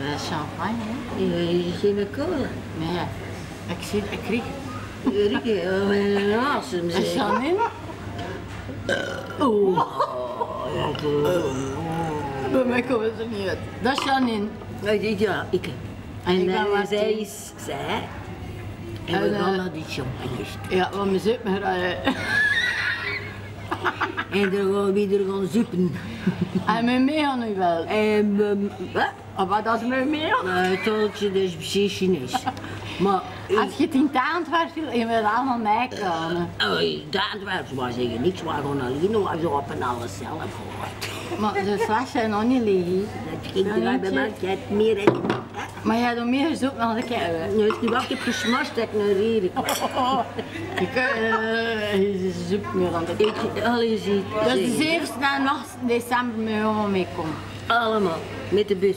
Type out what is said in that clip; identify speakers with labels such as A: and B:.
A: Dat is champagne, hè?
B: Je ziet me cola.
A: Nee, ik kriek.
B: Rieke, een asem
A: Is
B: zeg.
A: dat in?
B: Oeh.
A: Bij mij komt het er niet uit. Dat is Janine.
B: Ja, ik.
A: En ik ben Martien.
B: zij is zij. En we gaan naar die champagne.
A: Ja, want we zitten maar.
B: En dan gaan we weer gaan zuppen.
A: En mijn mee gaan nu wel.
B: En wat?
A: Maar dat is mijn mee.
B: Het tolkje, dat is precies Chinees. Maar
A: Als je het in het Antwerp wil, je wil allemaal meekomen.
B: de Antwerpen was zeggen niks, we gaan alleen maar zo op en alles zelf voor.
A: Maar de fles zijn nog niet leeg.
B: Dat kind erbij bij mij, jij hebt meer in.
A: Maar jij doet meer zoek dan ik heb.
B: Nu is nu wat ik heb gesmast, dat ik naar hier.
A: Je zoekt meer dan ik.
B: Al je ziet.
A: Dus de 7e en 8e december moet je gewoon meekomen.
B: Allemaal, met de bus.